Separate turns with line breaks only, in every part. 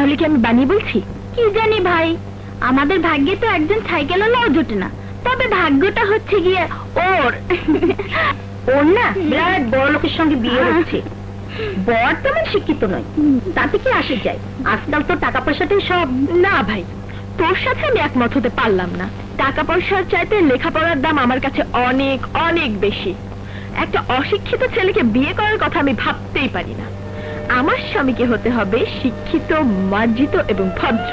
তাহলে কি আমি বানিয়ে বলছি? কি জানি ভাই, আমাদের ভাগ্যে তো একজন সাইকেলওয়ালাও জোটে না। তবে ভাগ্যটা হচ্ছে গিয়ে ওর।
ওর না বিরাট বড় লোকের সঙ্গে বিয়ে হচ্ছে। বর তেমন শিক্ষিত নয়, তাতে কি আসে যায়? আজকাল তো টাকা পয়সাতেই সব।
না ভাই, তোর সাথে আমি একমত হতে পারলাম না। টাকা পয়সার চাইতে লেখাপড়ার দাম আমার কাছে অনেক অনেক বেশি। একটা অশিক্ষিত ছেলেকে বিয়ে করার কথা আমি ভাবতেই পারি না। আমার স্বামীকে হতে হবে শিক্ষিত, মার্জিত এবং ভদ্র।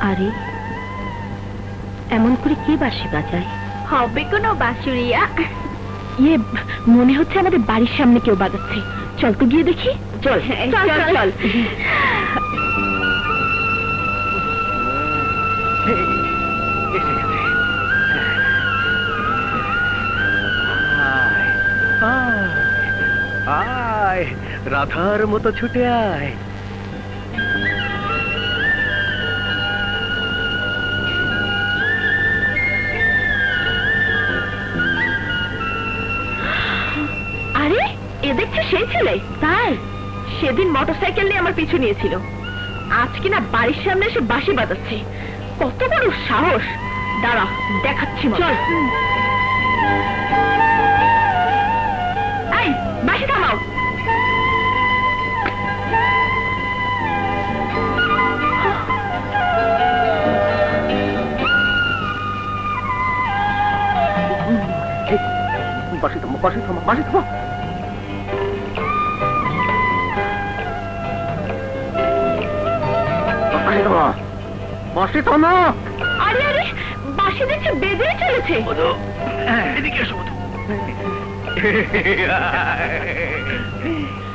আরে এমন করে কে বাঁশি বাজায়?
হবে কোনো বাঁশুড়িয়া? ইয়ে, মনে হচ্ছে আমাদের বাড়ির সামনে কেউ বাজাচ্ছে। চল তো গিয়ে দেখি।
চল
চল চল চল।
এসে গেছে। আয় রাধার মতো ছুটে আয়।
আরে এ দেখছি সেই ছেলে। তাই সেদিন মোটরসাইকেল নিয়ে আমার পিছু নিয়েছিল, আজ কিনা বাড়ির সামনে এসে বাঁশি বাজাচ্ছে। কত বড় সাহস! দাঁড়া দেখাচ্ছি। চল। এই বাঁশি থামাও।
বাঁশি থামো, বাঁশি থামো, বাঁশি থামো। বাঁশি থামো, বাঁশি থামো।
আরে আরে, বাঁশি দেখছি বেজেই চলেছে।
এদিকে এসো মধু।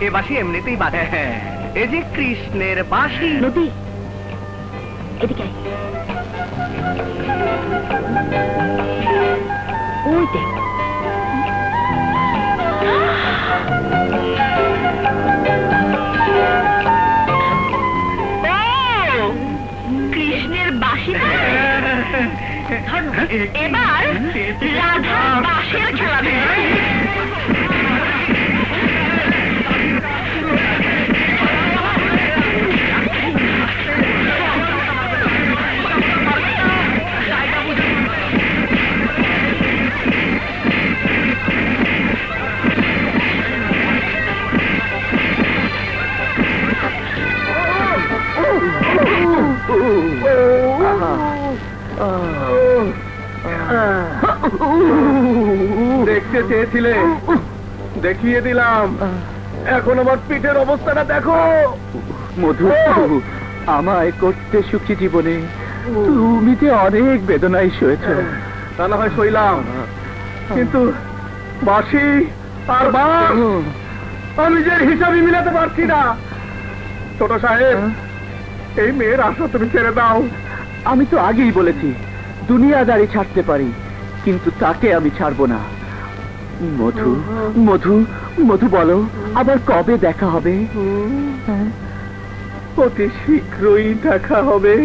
এ বাঁশি এমনিতেই বাজে। এ যে কৃষ্ণের বাঁশি।
নদী এদিকে আয়। ওই দেখ,
কৃষ্ণের বাঁশি। এবার রাধা বাঁশের খেলা দেখবে।
দেখতে চেয়েছিলে, দেখিয়ে দিলাম। এখন আমার পিঠের অবস্থাটা দেখো। মধু, আমায় করতে সুখী জীবনে তুমি যে অনেক বেদনায় সয়েছ। তা না হয় সইলাম, কিন্তু বাঁশি আর বাঁশ আমি যে হিসাবই মিলাতে পারছি না। ছোট সাহেব, এই মেয়ের আশা তুমি ছেড়ে দাও। আমি তো আগেই বলেছি দুনিয়াদারি ছাড়তে পারি, কিন্তু তাকে আমি ছাড়বো না। মধু, মধু, মধু বলো, আবার কবে দেখা হবে? অতি শীঘ্রই দেখা হবে।